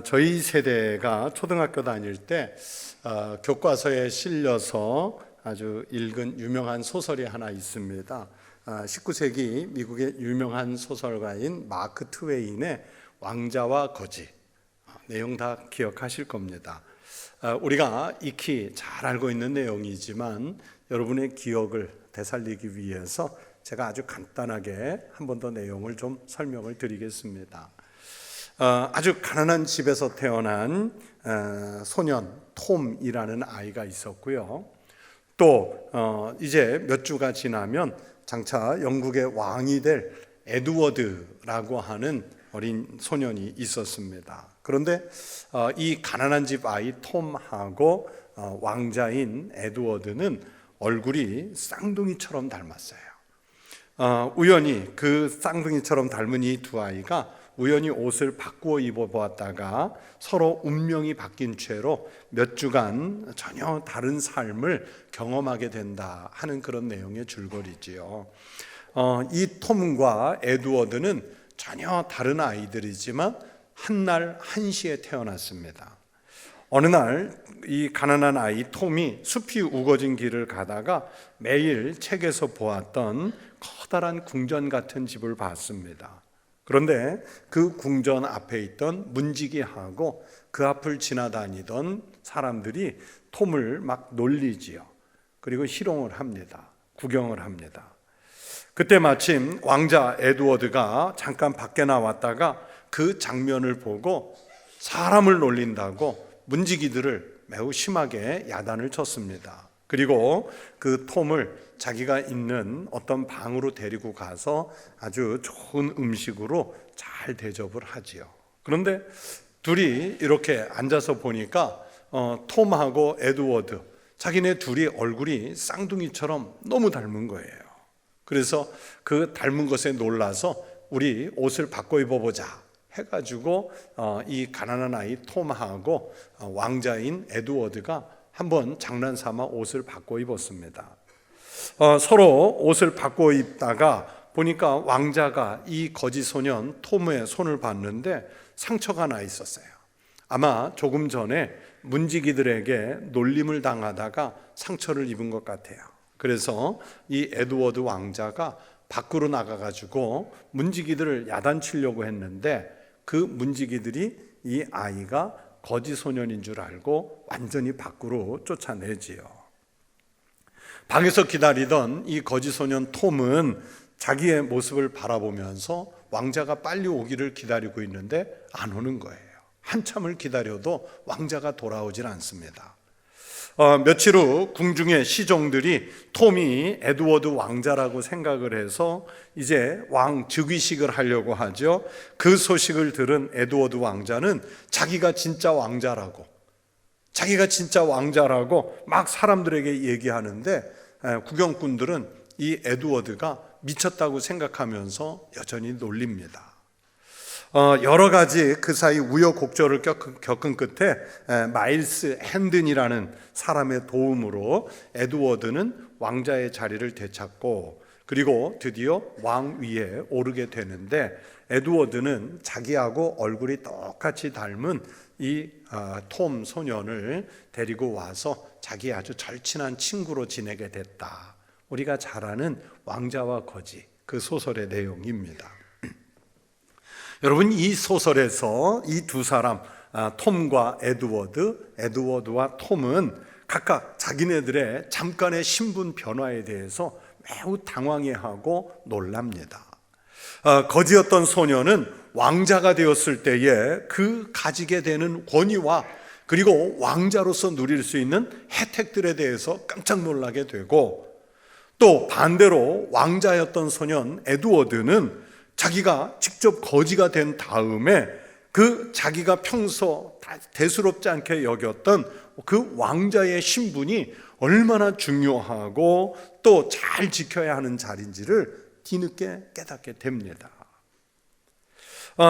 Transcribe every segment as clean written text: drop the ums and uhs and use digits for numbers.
저희 세대가 초등학교 다닐 때 교과서에 실려서 아주 읽은 유명한 소설이 하나 있습니다. 19세기 미국의 유명한 소설가인 마크 트웨인의 왕자와 거지. 내용 다 기억하실 겁니다. 우리가 익히 잘 알고 있는 내용이지만 여러분의 기억을 되살리기 위해서 제가 아주 간단하게 한 번 더 내용을 좀 설명을 드리겠습니다. 아주 가난한 집에서 태어난 소년 톰이라는 아이가 있었고요. 또 이제 몇 주가 지나면 장차 영국의 왕이 될 에드워드라고 하는 어린 소년이 있었습니다. 그런데 이 가난한 집 아이 톰하고 왕자인 에드워드는 얼굴이 쌍둥이처럼 닮았어요. 우연히 그 쌍둥이처럼 닮은 이 두 아이가 우연히 옷을 바꾸어 입어보았다가 서로 운명이 바뀐 채로 몇 주간 전혀 다른 삶을 경험하게 된다 하는 그런 내용의 줄거리지요. 이 톰과 에드워드는 전혀 다른 아이들이지만 한날 한시에 태어났습니다. 어느 날 이 가난한 아이 톰이 숲이 우거진 길을 가다가 매일 책에서 보았던 커다란 궁전 같은 집을 봤습니다. 그런데 그 궁전 앞에 있던 문지기하고 그 앞을 지나다니던 사람들이 톰을 막 놀리지요. 그리고 희롱을 합니다. 구경을 합니다. 그때 마침 왕자 에드워드가 잠깐 밖에 나왔다가 그 장면을 보고 사람을 놀린다고 문지기들을 매우 심하게 야단을 쳤습니다. 그리고 그 톰을 자기가 있는 어떤 방으로 데리고 가서 아주 좋은 음식으로 잘 대접을 하지요. 그런데 둘이 이렇게 앉아서 보니까 톰하고 에드워드, 자기네 둘이 얼굴이 쌍둥이처럼 너무 닮은 거예요. 그래서 그 닮은 것에 놀라서 우리 옷을 바꿔 입어보자 해가지고 이 가난한 아이 톰하고 왕자인 에드워드가 한번 장난삼아 옷을 바꿔 입었습니다. 서로 옷을 바꿔 입다가 보니까 왕자가 이 거지 소년 톰의 손을 봤는데 상처가 나 있었어요. 아마 조금 전에 문지기들에게 놀림을 당하다가 상처를 입은 것 같아요. 그래서 이 에드워드 왕자가 밖으로 나가가지고 문지기들을 야단치려고 했는데 그 문지기들이 이 아이가 거지 소년인 줄 알고 완전히 밖으로 쫓아내지요. 방에서 기다리던 이 거지 소년 톰은 자기의 모습을 바라보면서 왕자가 빨리 오기를 기다리고 있는데 안 오는 거예요. 한참을 기다려도 왕자가 돌아오질 않습니다. 며칠 후 궁중의 시종들이 톰이 에드워드 왕자라고 생각을 해서 이제 왕 즉위식을 하려고 하죠. 그 소식을 들은 에드워드 왕자는 자기가 진짜 왕자라고 막 사람들에게 얘기하는데 구경꾼들은 이 에드워드가 미쳤다고 생각하면서 여전히 놀립니다. 여러 가지 그 사이 우여곡절을 겪은 끝에 마일스 핸든이라는 사람의 도움으로 에드워드는 왕자의 자리를 되찾고 그리고 드디어 왕 위에 오르게 되는데 에드워드는 자기하고 얼굴이 똑같이 닮은 이 톰 소년을 데리고 와서 자기 아주 절친한 친구로 지내게 됐다. 우리가 잘 아는 왕자와 거지, 그 소설의 내용입니다. 여러분, 이 소설에서 이 두 사람 톰과 에드워드와 톰은 각각 자기네들의 잠깐의 신분 변화에 대해서 매우 당황해하고 놀랍니다. 거지였던 소녀는 왕자가 되었을 때에 그 가지게 되는 권위와 그리고 왕자로서 누릴 수 있는 혜택들에 대해서 깜짝 놀라게 되고, 또 반대로 왕자였던 소년 에드워드는 자기가 직접 거지가 된 다음에 그 자기가 평소 대수롭지 않게 여겼던 그 왕자의 신분이 얼마나 중요하고 또 잘 지켜야 하는 자리인지를 뒤늦게 깨닫게 됩니다.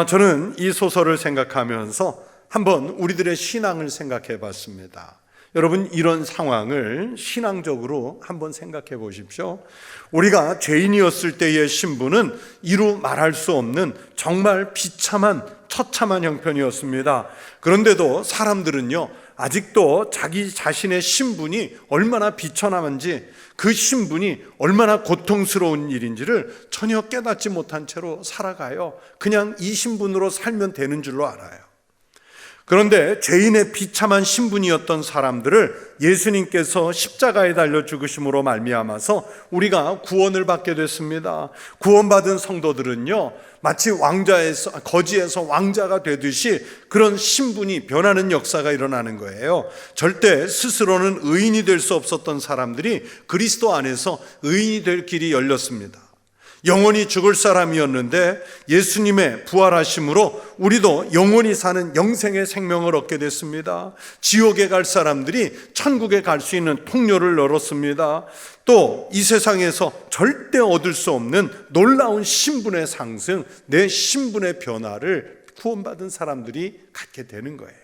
저는 이 소설을 생각하면서 한번 우리들의 신앙을 생각해 봤습니다. 여러분, 이런 상황을 신앙적으로 한번 생각해 보십시오. 우리가 죄인이었을 때의 신분은 이루 말할 수 없는 정말 비참한 처참한 형편이었습니다. 그런데도 사람들은요, 아직도 자기 자신의 신분이 얼마나 비천함한지, 그 신분이 얼마나 고통스러운 일인지를 전혀 깨닫지 못한 채로 살아가요. 그냥 이 신분으로 살면 되는 줄로 알아요. 그런데 죄인의 비참한 신분이었던 사람들을 예수님께서 십자가에 달려 죽으심으로 말미암아서 우리가 구원을 받게 됐습니다. 구원받은 성도들은요, 마치 거지에서 왕자가 되듯이 그런 신분이 변하는 역사가 일어나는 거예요. 절대 스스로는 의인이 될 수 없었던 사람들이 그리스도 안에서 의인이 될 길이 열렸습니다. 영원히 죽을 사람이었는데 예수님의 부활하심으로 우리도 영원히 사는 영생의 생명을 얻게 됐습니다. 지옥에 갈 사람들이 천국에 갈 수 있는 통로를 열었습니다. 또 이 세상에서 절대 얻을 수 없는 놀라운 신분의 상승, 내 신분의 변화를 구원받은 사람들이 갖게 되는 거예요.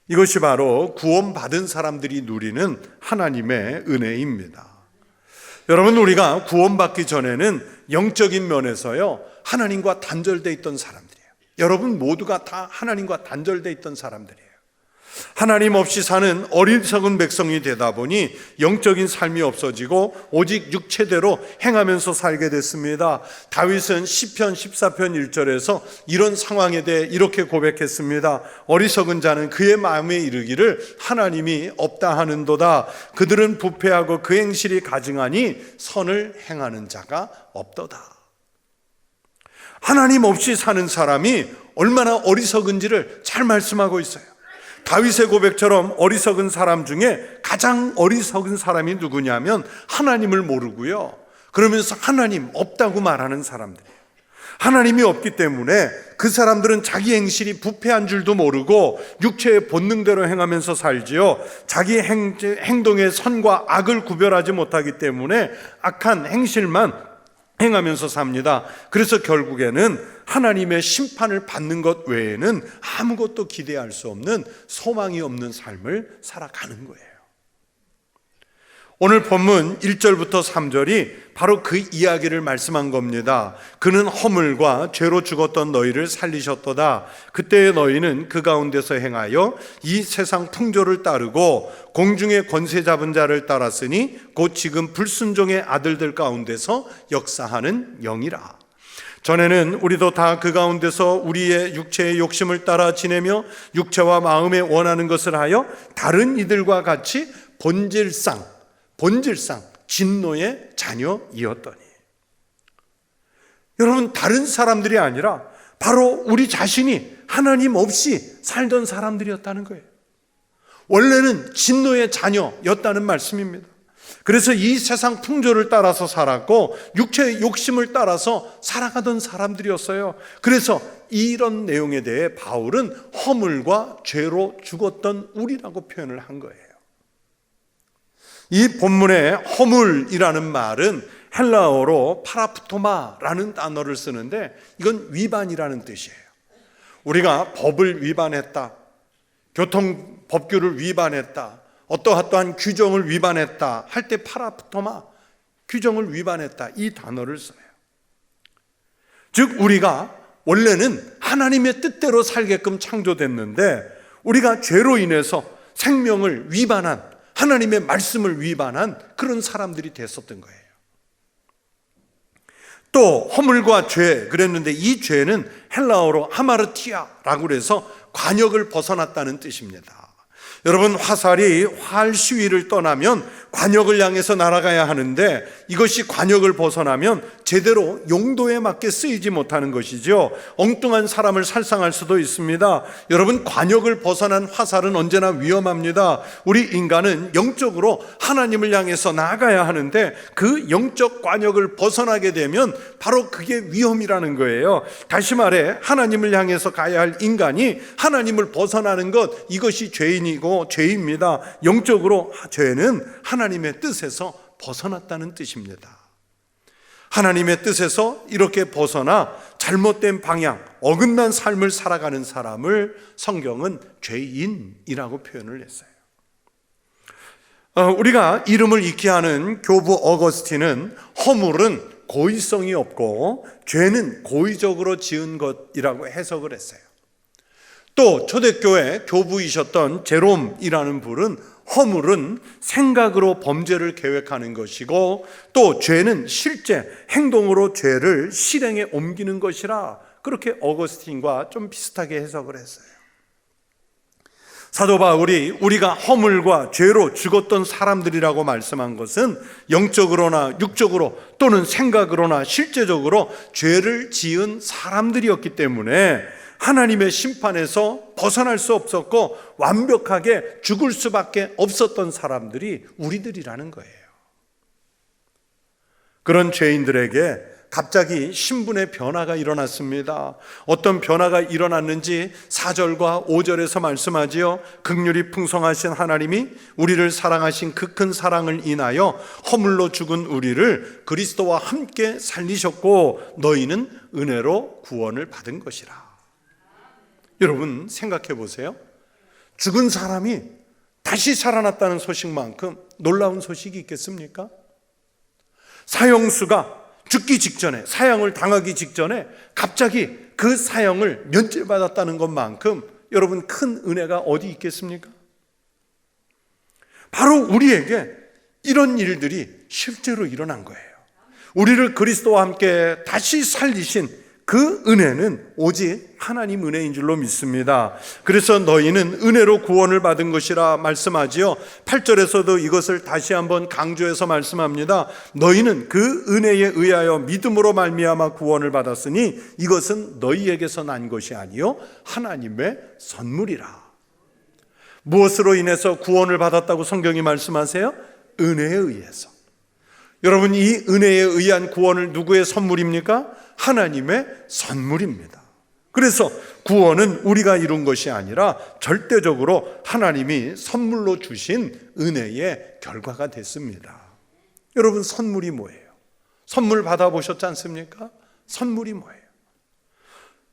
이것이 바로 구원받은 사람들이 누리는 하나님의 은혜입니다. 여러분, 우리가 구원받기 전에는 영적인 면에서요, 하나님과 단절되어 있던 사람들이에요. 여러분 모두가 다 하나님과 단절되어 있던 사람들이에요. 하나님 없이 사는 어리석은 백성이 되다 보니 영적인 삶이 없어지고 오직 육체대로 행하면서 살게 됐습니다. 다윗은 시편 14편 1절에서 이런 상황에 대해 이렇게 고백했습니다. 어리석은 자는 그의 마음에 이르기를 하나님이 없다 하는도다. 그들은 부패하고 그 행실이 가증하니 선을 행하는 자가 없도다. 하나님 없이 사는 사람이 얼마나 어리석은지를 잘 말씀하고 있어요. 다윗의 고백처럼 어리석은 사람 중에 가장 어리석은 사람이 누구냐면 하나님을 모르고요, 그러면서 하나님 없다고 말하는 사람들이에요. 하나님이 없기 때문에 그 사람들은 자기 행실이 부패한 줄도 모르고 육체의 본능대로 행하면서 살지요. 자기 행동의 선과 악을 구별하지 못하기 때문에 악한 행실만 행하면서 삽니다. 그래서 결국에는 하나님의 심판을 받는 것 외에는 아무것도 기대할 수 없는 소망이 없는 삶을 살아가는 거예요. 오늘 본문 1절부터 3절이 바로 그 이야기를 말씀한 겁니다. 그는 허물과 죄로 죽었던 너희를 살리셨도다. 그때의 너희는 그 가운데서 행하여 이 세상 풍조를 따르고 공중의 권세 잡은 자를 따랐으니 곧 지금 불순종의 아들들 가운데서 역사하는 영이라. 전에는 우리도 다 그 가운데서 우리의 육체의 욕심을 따라 지내며 육체와 마음에 원하는 것을 하여 다른 이들과 같이 본질상 진노의 자녀이었더니. 여러분, 다른 사람들이 아니라 바로 우리 자신이 하나님 없이 살던 사람들이었다는 거예요. 원래는 진노의 자녀였다는 말씀입니다. 그래서 이 세상 풍조를 따라서 살았고 육체의 욕심을 따라서 살아가던 사람들이었어요. 그래서 이런 내용에 대해 바울은 허물과 죄로 죽었던 우리라고 표현을 한 거예요. 이 본문의 허물이라는 말은 헬라어로 파라프토마라는 단어를 쓰는데 이건 위반이라는 뜻이에요. 우리가 법을 위반했다, 교통법규를 위반했다, 어떠한 규정을 위반했다 할 때 파라프토마, 규정을 위반했다, 이 단어를 써요. 즉 우리가 원래는 하나님의 뜻대로 살게끔 창조됐는데 우리가 죄로 인해서 생명을 위반한, 하나님의 말씀을 위반한 그런 사람들이 됐었던 거예요. 또 허물과 죄 그랬는데 이 죄는 헬라어로 하마르티아라고 해서 관역을 벗어났다는 뜻입니다. 여러분, 화살이 활 시위를 떠나면 관역을 향해서 날아가야 하는데 이것이 관역을 벗어나면 제대로 용도에 맞게 쓰이지 못하는 것이죠. 엉뚱한 사람을 살상할 수도 있습니다. 여러분, 관역을 벗어난 화살은 언제나 위험합니다. 우리 인간은 영적으로 하나님을 향해서 나아가야 하는데 그 영적 관역을 벗어나게 되면 바로 그게 위험이라는 거예요. 다시 말해 하나님을 향해서 가야 할 인간이 하나님을 벗어나는 것, 이것이 죄인이고 죄입니다. 영적으로 죄는 하나님의 뜻에서 벗어났다는 뜻입니다. 하나님의 뜻에서 이렇게 벗어나 잘못된 방향, 어긋난 삶을 살아가는 사람을 성경은 죄인이라고 표현을 했어요. 우리가 이름을 잊게 하는 교부 어거스틴은 허물은 고의성이 없고 죄는 고의적으로 지은 것이라고 해석을 했어요. 또 초대교회 교부이셨던 제롬이라는 분은 허물은 생각으로 범죄를 계획하는 것이고 또 죄는 실제 행동으로 죄를 실행에 옮기는 것이라 그렇게 어거스틴과 좀 비슷하게 해석을 했어요. 사도 바울이 우리가 허물과 죄로 죽었던 사람들이라고 말씀한 것은 영적으로나 육적으로 또는 생각으로나 실제적으로 죄를 지은 사람들이었기 때문에 하나님의 심판에서 벗어날 수 없었고 완벽하게 죽을 수밖에 없었던 사람들이 우리들이라는 거예요. 그런 죄인들에게 갑자기 신분의 변화가 일어났습니다. 어떤 변화가 일어났는지 4절과 5절에서 말씀하지요. 긍휼이 풍성하신 하나님이 우리를 사랑하신 그 큰 사랑을 인하여 허물로 죽은 우리를 그리스도와 함께 살리셨고 너희는 은혜로 구원을 받은 것이라. 여러분 생각해 보세요. 죽은 사람이 다시 살아났다는 소식만큼 놀라운 소식이 있겠습니까? 사형수가 죽기 직전에, 사형을 당하기 직전에 갑자기 그 사형을 면제받았다는 것만큼 여러분 큰 은혜가 어디 있겠습니까? 바로 우리에게 이런 일들이 실제로 일어난 거예요. 우리를 그리스도와 함께 다시 살리신 그 은혜는 오직 하나님 은혜인 줄로 믿습니다. 그래서 너희는 은혜로 구원을 받은 것이라 말씀하지요. 8절에서도 이것을 다시 한번 강조해서 말씀합니다. 너희는 그 은혜에 의하여 믿음으로 말미암아 구원을 받았으니 이것은 너희에게서 난 것이 아니요 하나님의 선물이라. 무엇으로 인해서 구원을 받았다고 성경이 말씀하세요? 은혜에 의해서. 여러분 이 은혜에 의한 구원을 누구의 선물입니까? 하나님의 선물입니다. 그래서 구원은 우리가 이룬 것이 아니라 절대적으로 하나님이 선물로 주신 은혜의 결과가 됐습니다. 여러분 선물이 뭐예요? 선물 받아보셨지 않습니까? 선물이 뭐예요?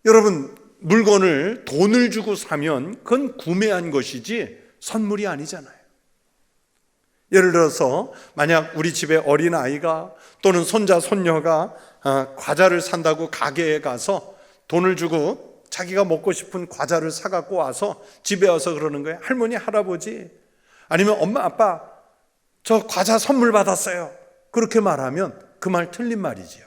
여러분 물건을 돈을 주고 사면 그건 구매한 것이지 선물이 아니잖아요. 예를 들어서 만약 우리 집에 어린아이가 또는 손자 손녀가 과자를 산다고 가게에 가서 돈을 주고 자기가 먹고 싶은 과자를 사갖고 와서 집에 와서 그러는 거예요. 할머니 할아버지 아니면 엄마 아빠 저 과자 선물 받았어요. 그렇게 말하면 그 말 틀린 말이지요.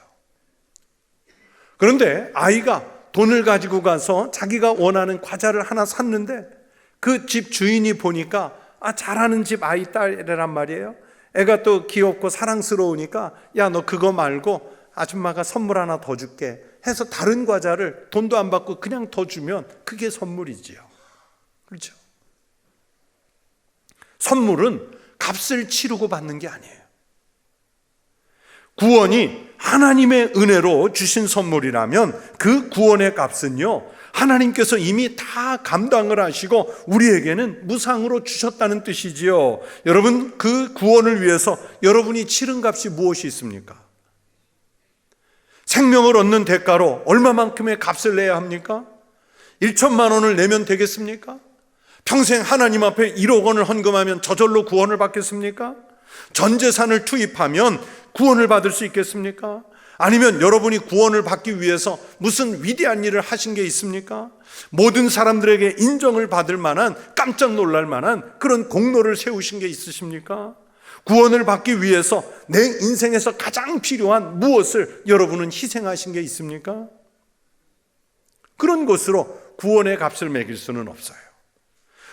그런데 아이가 돈을 가지고 가서 자기가 원하는 과자를 하나 샀는데 그 집 주인이 보니까 잘하는 집 아이 딸이란 말이에요. 애가 또 귀엽고 사랑스러우니까 야 너 그거 말고 아줌마가 선물 하나 더 줄게 해서 다른 과자를 돈도 안 받고 그냥 더 주면 그게 선물이지요. 그렇죠? 선물은 값을 치르고 받는 게 아니에요. 구원이 하나님의 은혜로 주신 선물이라면 그 구원의 값은요 하나님께서 이미 다 감당을 하시고 우리에게는 무상으로 주셨다는 뜻이지요. 여러분 그 구원을 위해서 여러분이 치른 값이 무엇이 있습니까? 생명을 얻는 대가로 얼마만큼의 값을 내야 합니까? 1천만 원을 내면 되겠습니까? 평생 하나님 앞에 1억 원을 헌금하면 저절로 구원을 받겠습니까? 전 재산을 투입하면 구원을 받을 수 있겠습니까? 아니면 여러분이 구원을 받기 위해서 무슨 위대한 일을 하신 게 있습니까? 모든 사람들에게 인정을 받을 만한 깜짝 놀랄 만한 그런 공로를 세우신 게 있으십니까? 구원을 받기 위해서 내 인생에서 가장 필요한 무엇을 여러분은 희생하신 게 있습니까? 그런 것으로 구원의 값을 매길 수는 없어요.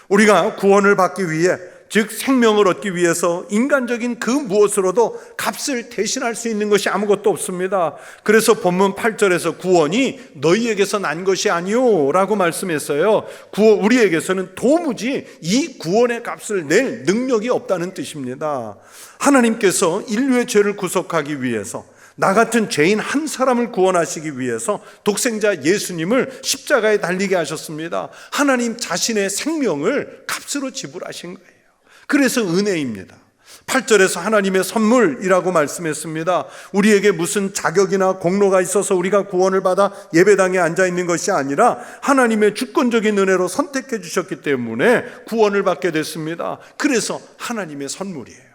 우리가 구원을 받기 위해 즉 생명을 얻기 위해서 인간적인 그 무엇으로도 값을 대신할 수 있는 것이 아무것도 없습니다. 그래서 본문 8절에서 구원이 너희에게서 난 것이 아니오 라고 말씀했어요. 우리에게서는 도무지 이 구원의 값을 낼 능력이 없다는 뜻입니다. 하나님께서 인류의 죄를 구속하기 위해서 나 같은 죄인 한 사람을 구원하시기 위해서 독생자 예수님을 십자가에 달리게 하셨습니다. 하나님 자신의 생명을 값으로 지불하신 거예요. 그래서 은혜입니다. 8절에서 하나님의 선물이라고 말씀했습니다. 우리에게 무슨 자격이나 공로가 있어서 우리가 구원을 받아 예배당에 앉아 있는 것이 아니라 하나님의 주권적인 은혜로 선택해 주셨기 때문에 구원을 받게 됐습니다. 그래서 하나님의 선물이에요.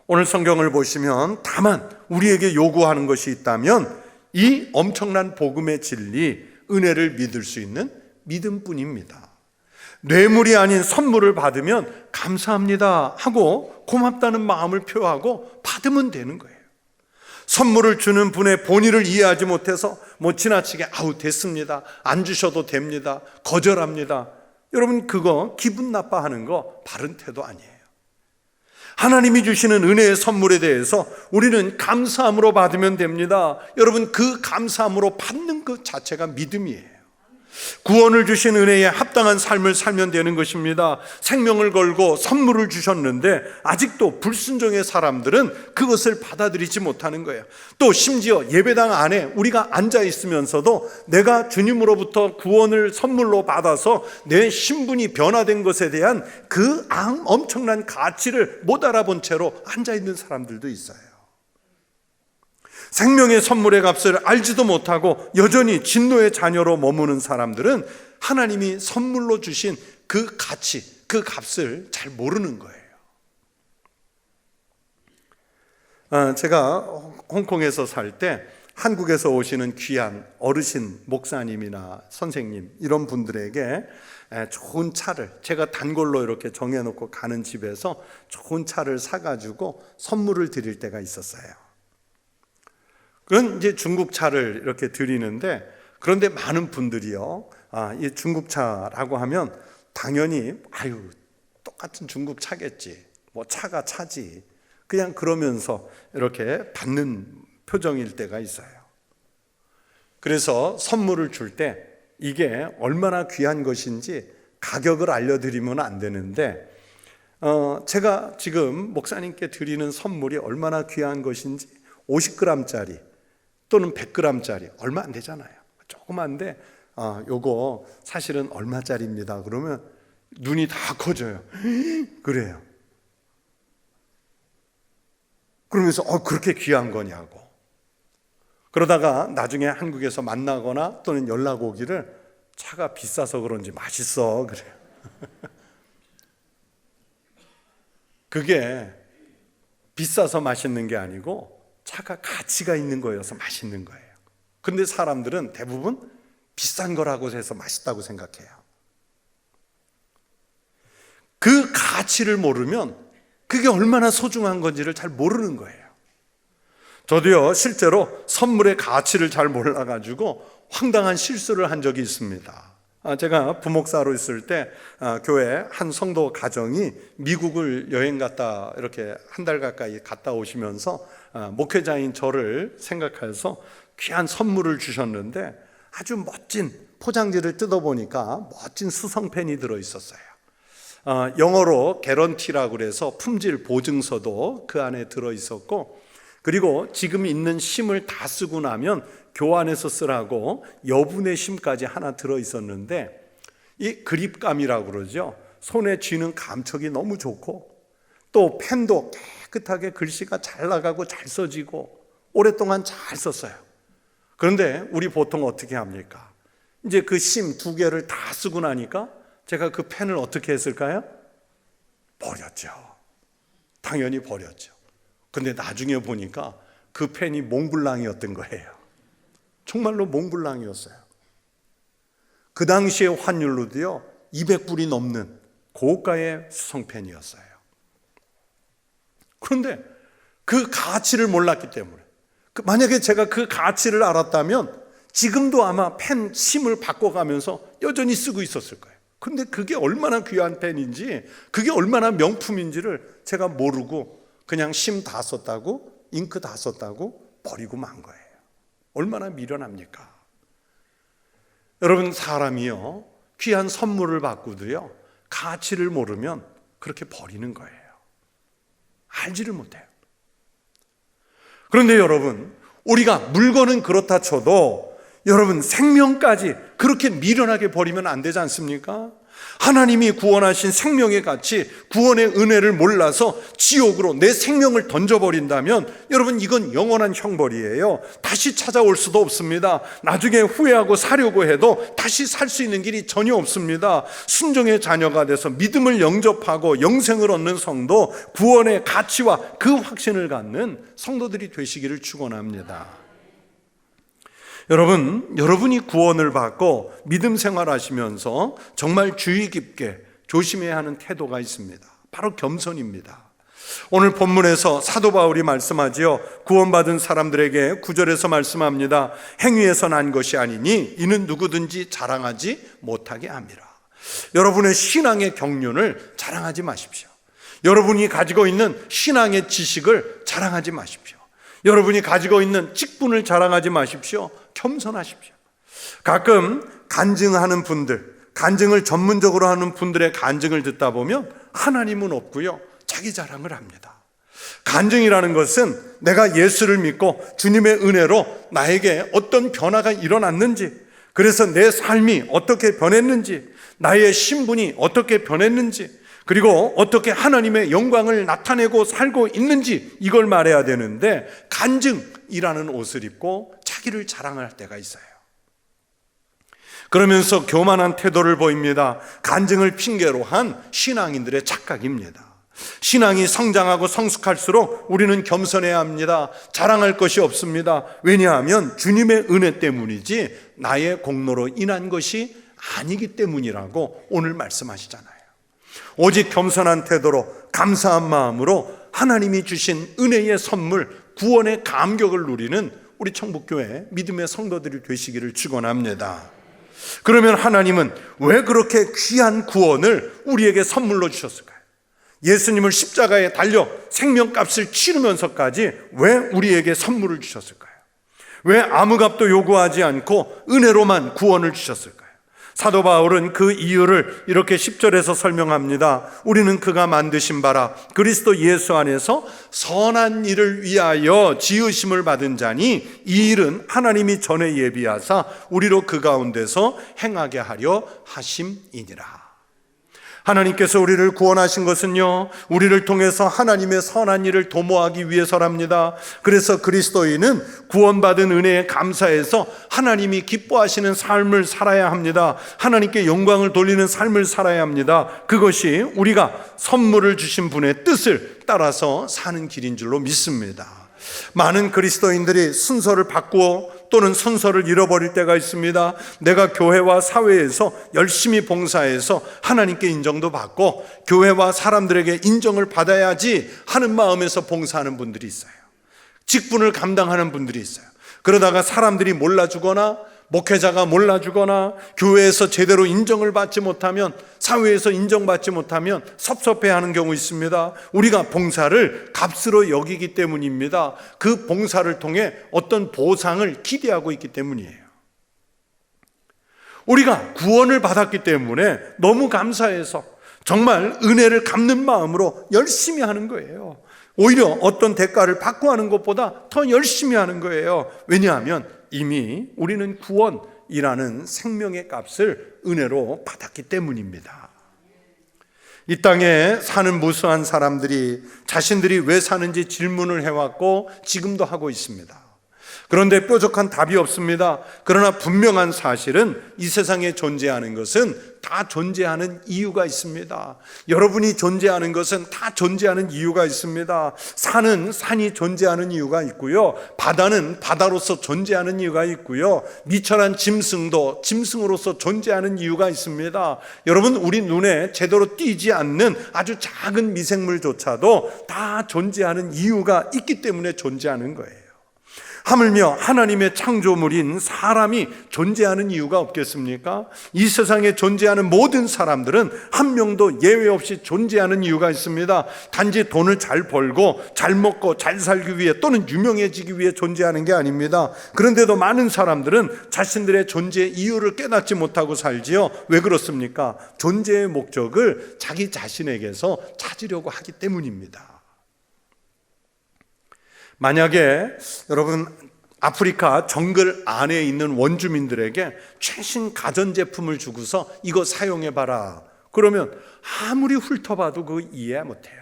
오늘 성경을 보시면 다만 우리에게 요구하는 것이 있다면 이 엄청난 복음의 진리, 은혜를 믿을 수 있는 믿음뿐입니다. 뇌물이 아닌 선물을 받으면 감사합니다 하고 고맙다는 마음을 표하고 받으면 되는 거예요. 선물을 주는 분의 본의를 이해하지 못해서 지나치게 됐습니다, 안 주셔도 됩니다, 거절합니다. 여러분, 그거 기분 나빠하는 거 바른 태도 아니에요. 하나님이 주시는 은혜의 선물에 대해서 우리는 감사함으로 받으면 됩니다. 여러분, 그 감사함으로 받는 것 자체가 믿음이에요. 구원을 주신 은혜에 합당한 삶을 살면 되는 것입니다. 생명을 걸고 선물을 주셨는데 아직도 불순종의 사람들은 그것을 받아들이지 못하는 거예요. 또 심지어 예배당 안에 우리가 앉아 있으면서도 내가 주님으로부터 구원을 선물로 받아서 내 신분이 변화된 것에 대한 그 엄청난 가치를 못 알아본 채로 앉아 있는 사람들도 있어요. 생명의 선물의 값을 알지도 못하고 여전히 진노의 자녀로 머무는 사람들은 하나님이 선물로 주신 그 가치, 그 값을 잘 모르는 거예요. 제가 홍콩에서 살 때 한국에서 오시는 귀한 어르신 목사님이나 선생님 이런 분들에게 좋은 차를, 제가 단골로 이렇게 정해놓고 가는 집에서 좋은 차를 사가지고 선물을 드릴 때가 있었어요. 그건 이제 중국차를 이렇게 드리는데, 그런데 많은 분들이요, 이 중국차라고 하면 당연히 똑같은 중국차겠지, 차가 차지, 그냥 그러면서 이렇게 받는 표정일 때가 있어요. 그래서 선물을 줄 때 이게 얼마나 귀한 것인지 가격을 알려드리면 안 되는데, 제가 지금 목사님께 드리는 선물이 얼마나 귀한 것인지 50g짜리 또는 100g짜리 얼마 안 되잖아요. 조그만데 요거 사실은 얼마짜리입니다. 그러면 눈이 다 커져요. 그래요. 그러면서 그렇게 귀한 거냐고. 그러다가 나중에 한국에서 만나거나 또는 연락 오기를 차가 비싸서 그런지 맛있어 그래요. 그게 비싸서 맛있는 게 아니고 차가 가치가 있는 거여서 맛있는 거예요. 근데 사람들은 대부분 비싼 거라고 해서 맛있다고 생각해요. 그 가치를 모르면 그게 얼마나 소중한 건지를 잘 모르는 거예요. 저도요, 실제로 선물의 가치를 잘 몰라가지고 황당한 실수를 한 적이 있습니다. 제가 부목사로 있을 때 교회 한 성도 가정이 미국을 여행 갔다 이렇게 한 달 가까이 갔다 오시면서 목회자인 저를 생각해서 귀한 선물을 주셨는데 아주 멋진 포장지를 뜯어보니까 멋진 수성펜이 들어있었어요. 영어로 개런티라고 그래서 품질 보증서도 그 안에 들어있었고, 그리고 지금 있는 심을 다 쓰고 나면 교환해서 쓰라고 여분의 심까지 하나 들어있었는데, 이 그립감이라고 그러죠. 손에 쥐는 감촉이 너무 좋고, 또 펜도 깨끗하게 글씨가 잘 나가고 잘 써지고 오랫동안 잘 썼어요. 그런데 우리 보통 어떻게 합니까? 이제 그 심 2개를 다 쓰고 나니까 제가 그 펜을 어떻게 했을까요? 버렸죠. 당연히 버렸죠. 근데 나중에 보니까 그 펜이 몽블랑이었던 거예요. 정말로 몽블랑이었어요. 그 당시의 환율로도요 200불이 넘는 고가의 수성펜이었어요. 그런데 그 가치를 몰랐기 때문에, 만약에 제가 그 가치를 알았다면 지금도 아마 펜 심을 바꿔가면서 여전히 쓰고 있었을 거예요. 근데 그게 얼마나 귀한 펜인지, 그게 얼마나 명품인지를 제가 모르고 그냥 심 다 썼다고, 잉크 다 썼다고 버리고 만 거예요. 얼마나 미련합니까? 여러분, 사람이요 귀한 선물을 받고도요 가치를 모르면 그렇게 버리는 거예요. 알지를 못해요. 그런데 여러분, 우리가 물건은 그렇다 쳐도 여러분 생명까지 그렇게 미련하게 버리면 안 되지 않습니까? 하나님이 구원하신 생명의 가치, 구원의 은혜를 몰라서 지옥으로 내 생명을 던져버린다면 여러분, 이건 영원한 형벌이에요. 다시 찾아올 수도 없습니다. 나중에 후회하고 사려고 해도 다시 살 수 있는 길이 전혀 없습니다. 순종의 자녀가 돼서 믿음을 영접하고 영생을 얻는 성도, 구원의 가치와 그 확신을 갖는 성도들이 되시기를 축원합니다. 여러분이 구원을 받고 믿음 생활하시면서 정말 주의 깊게 조심해야 하는 태도가 있습니다. 바로 겸손입니다. 오늘 본문에서 사도 바울이 말씀하지요. 구원받은 사람들에게 9절에서 말씀합니다. 행위에서 난 것이 아니니 이는 누구든지 자랑하지 못하게 함이라. 여러분의 신앙의 경륜을 자랑하지 마십시오. 여러분이 가지고 있는 신앙의 지식을 자랑하지 마십시오. 여러분이 가지고 있는 직분을 자랑하지 마십시오. 겸손하십시오. 가끔 간증하는 분들, 간증을 전문적으로 하는 분들의 간증을 듣다 보면 하나님은 없고요, 자기 자랑을 합니다. 간증이라는 것은 내가 예수를 믿고 주님의 은혜로 나에게 어떤 변화가 일어났는지, 그래서 내 삶이 어떻게 변했는지, 나의 신분이 어떻게 변했는지, 그리고 어떻게 하나님의 영광을 나타내고 살고 있는지, 이걸 말해야 되는데 간증이라는 옷을 입고 자기를 자랑할 때가 있어요. 그러면서 교만한 태도를 보입니다. 간증을 핑계로 한 신앙인들의 착각입니다. 신앙이 성장하고 성숙할수록 우리는 겸손해야 합니다. 자랑할 것이 없습니다. 왜냐하면 주님의 은혜 때문이지 나의 공로로 인한 것이 아니기 때문이라고 오늘 말씀하시잖아요. 오직 겸손한 태도로 감사한 마음으로 하나님이 주신 은혜의 선물, 구원의 감격을 누리는 우리 청북교회 믿음의 성도들이 되시기를 축원합니다. 그러면 하나님은 왜 그렇게 귀한 구원을 우리에게 선물로 주셨을까요? 예수님을 십자가에 달려 생명값을 치르면서까지 왜 우리에게 선물을 주셨을까요? 왜 아무 값도 요구하지 않고 은혜로만 구원을 주셨을까요? 사도 바울은 그 이유를 이렇게 10절에서 설명합니다. 우리는 그가 만드신 바라 그리스도 예수 안에서 선한 일을 위하여 지으심을 받은 자니 이 일은 하나님이 전에 예비하사 우리로 그 가운데서 행하게 하려 하심이니라. 하나님께서 우리를 구원하신 것은요, 우리를 통해서 하나님의 선한 일을 도모하기 위해서랍니다. 그래서 그리스도인은 구원받은 은혜에 감사해서 하나님이 기뻐하시는 삶을 살아야 합니다. 하나님께 영광을 돌리는 삶을 살아야 합니다. 그것이 우리가 선물을 주신 분의 뜻을 따라서 사는 길인 줄로 믿습니다. 많은 그리스도인들이 순서를 바꾸어 또는 순서를 잃어버릴 때가 있습니다. 내가 교회와 사회에서 열심히 봉사해서 하나님께 인정도 받고 교회와 사람들에게 인정을 받아야지 하는 마음에서 봉사하는 분들이 있어요. 직분을 감당하는 분들이 있어요. 그러다가 사람들이 몰라주거나 목회자가 몰라주거나 교회에서 제대로 인정을 받지 못하면, 사회에서 인정받지 못하면 섭섭해하는 경우 있습니다. 우리가 봉사를 값으로 여기기 때문입니다. 그 봉사를 통해 어떤 보상을 기대하고 있기 때문이에요. 우리가 구원을 받았기 때문에 너무 감사해서 정말 은혜를 갚는 마음으로 열심히 하는 거예요. 오히려 어떤 대가를 받고 하는 것보다 더 열심히 하는 거예요. 왜냐하면 이미 우리는 구원이라는 생명의 값을 은혜로 받았기 때문입니다. 이 땅에 사는 무수한 사람들이 자신들이 왜 사는지 질문을 해왔고 지금도 하고 있습니다. 그런데 뾰족한 답이 없습니다. 그러나 분명한 사실은 이 세상에 존재하는 것은 다 존재하는 이유가 있습니다. 여러분이 존재하는 것은 다 존재하는 이유가 있습니다. 산은 산이 존재하는 이유가 있고요, 바다는 바다로서 존재하는 이유가 있고요, 미천한 짐승도 짐승으로서 존재하는 이유가 있습니다. 여러분, 우리 눈에 제대로 띄지 않는 아주 작은 미생물조차도 다 존재하는 이유가 있기 때문에 존재하는 거예요. 하물며 하나님의 창조물인 사람이 존재하는 이유가 없겠습니까? 이 세상에 존재하는 모든 사람들은 한 명도 예외 없이 존재하는 이유가 있습니다. 단지 돈을 잘 벌고 잘 먹고 잘 살기 위해 또는 유명해지기 위해 존재하는 게 아닙니다. 그런데도 많은 사람들은 자신들의 존재 이유를 깨닫지 못하고 살지요. 왜 그렇습니까? 존재의 목적을 자기 자신에게서 찾으려고 하기 때문입니다. 만약에 여러분 아프리카 정글 안에 있는 원주민들에게 최신 가전제품을 주고서 이거 사용해봐라 그러면 아무리 훑어봐도 그 이해 못해요.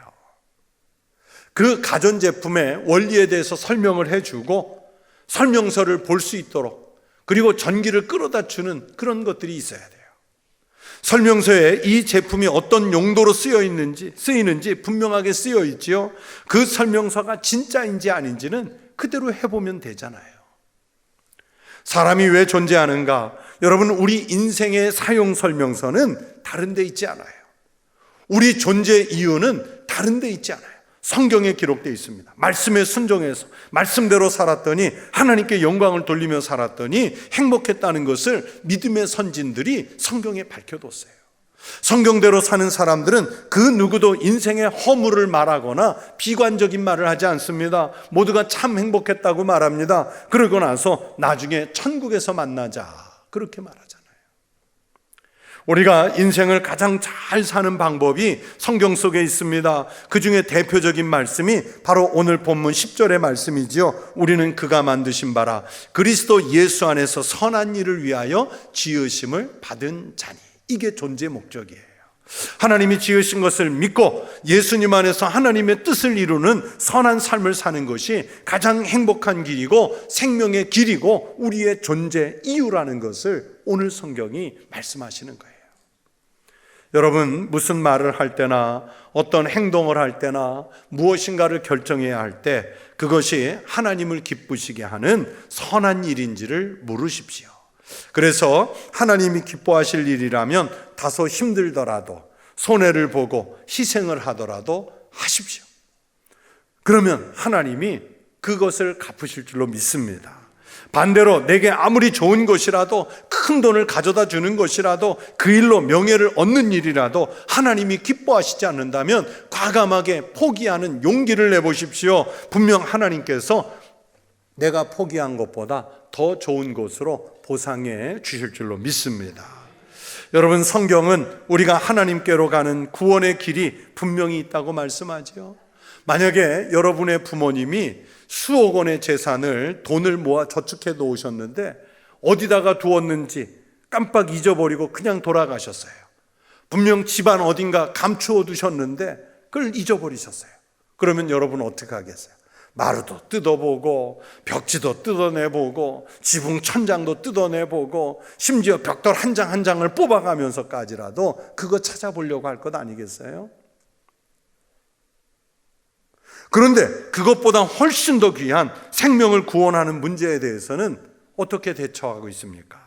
그 가전제품의 원리에 대해서 설명을 해주고 설명서를 볼 수 있도록, 그리고 전기를 끌어다 주는 그런 것들이 있어야 돼요. 설명서에 이 제품이 어떤 용도로 쓰이는지 분명하게 쓰여 있지요. 그 설명서가 진짜인지 아닌지는 그대로 해보면 되잖아요. 사람이 왜 존재하는가? 여러분, 우리 인생의 사용 설명서는 다른 데 있지 않아요. 우리 존재 이유는 다른 데 있지 않아요. 성경에 기록되어 있습니다. 말씀에 순종해서 말씀대로 살았더니, 하나님께 영광을 돌리며 살았더니 행복했다는 것을 믿음의 선진들이 성경에 밝혀뒀어요. 성경대로 사는 사람들은 그 누구도 인생의 허물을 말하거나 비관적인 말을 하지 않습니다. 모두가 참 행복했다고 말합니다. 그러고 나서 나중에 천국에서 만나자, 그렇게 말하잖아요. 우리가 인생을 가장 잘 사는 방법이 성경 속에 있습니다. 그 중에 대표적인 말씀이 바로 오늘 본문 10절의 말씀이지요. 우리는 그가 만드신 바라 그리스도 예수 안에서 선한 일을 위하여 지으심을 받은 자니. 이게 존재의 목적이에요. 하나님이 지으신 것을 믿고 예수님 안에서 하나님의 뜻을 이루는 선한 삶을 사는 것이 가장 행복한 길이고 생명의 길이고 우리의 존재 이유라는 것을 오늘 성경이 말씀하시는 거예요. 여러분, 무슨 말을 할 때나 어떤 행동을 할 때나 무엇인가를 결정해야 할 때 그것이 하나님을 기쁘시게 하는 선한 일인지를 물으십시오. 그래서 하나님이 기뻐하실 일이라면 다소 힘들더라도, 손해를 보고 희생을 하더라도 하십시오. 그러면 하나님이 그것을 갚으실 줄로 믿습니다. 반대로 내게 아무리 좋은 것이라도, 큰 돈을 가져다 주는 것이라도, 그 일로 명예를 얻는 일이라도 하나님이 기뻐하시지 않는다면 과감하게 포기하는 용기를 내보십시오. 분명 하나님께서 내가 포기한 것보다 더 좋은 것으로 보상해 주실 줄로 믿습니다. 여러분, 성경은 우리가 하나님께로 가는 구원의 길이 분명히 있다고 말씀하죠. 만약에 여러분의 부모님이 수억 원의 재산을, 돈을 모아 저축해 놓으셨는데 어디다가 두었는지 깜빡 잊어버리고 그냥 돌아가셨어요. 분명 집안 어딘가 감추어 두셨는데 그걸 잊어버리셨어요. 그러면 여러분 어떻게 하겠어요? 마루도 뜯어보고 벽지도 뜯어내보고 지붕 천장도 뜯어내보고 심지어 벽돌 한 장 한 장을 뽑아가면서까지라도 그거 찾아보려고 할 것 아니겠어요? 그런데 그것보다 훨씬 더 귀한 생명을 구원하는 문제에 대해서는 어떻게 대처하고 있습니까?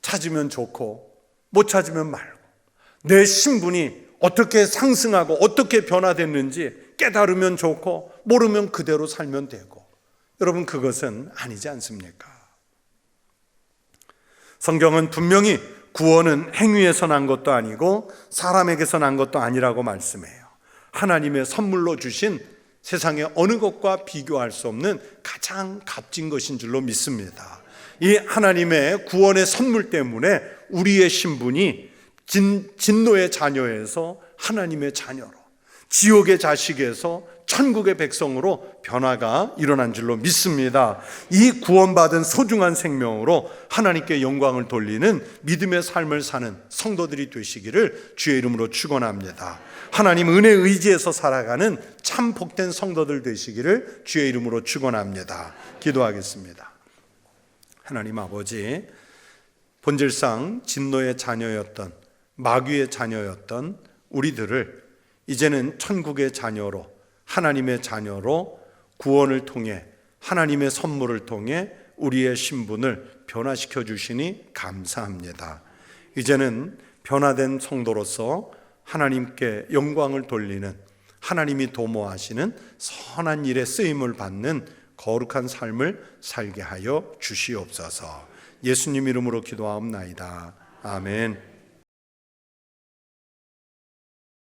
찾으면 좋고 못 찾으면 말고, 내 신분이 어떻게 상승하고 어떻게 변화됐는지 깨달으면 좋고 모르면 그대로 살면 되고. 여러분, 그것은 아니지 않습니까? 성경은 분명히 구원은 행위에서 난 것도 아니고 사람에게서 난 것도 아니라고 말씀해요. 하나님의 선물로 주신 세상의 어느 것과 비교할 수 없는 가장 값진 것인 줄로 믿습니다. 이 하나님의 구원의 선물 때문에 우리의 신분이 진노의 자녀에서 하나님의 자녀로, 지옥의 자식에서 천국의 백성으로 변화가 일어난 줄로 믿습니다. 이 구원받은 소중한 생명으로 하나님께 영광을 돌리는 믿음의 삶을 사는 성도들이 되시기를 주의 이름으로 축원합니다. 하나님 은혜 의지에서 살아가는 참 복된 성도들 되시기를 주의 이름으로 축원합니다. 기도하겠습니다. 하나님 아버지, 본질상 진노의 자녀였던, 마귀의 자녀였던 우리들을 이제는 천국의 자녀로, 하나님의 자녀로 구원을 통해, 하나님의 선물을 통해 우리의 신분을 변화시켜 주시니 감사합니다. 이제는 변화된 성도로서 하나님께 영광을 돌리는, 하나님이 도모하시는 선한 일에 쓰임을 받는 거룩한 삶을 살게 하여 주시옵소서. 예수님 이름으로 기도하옵나이다. 아멘.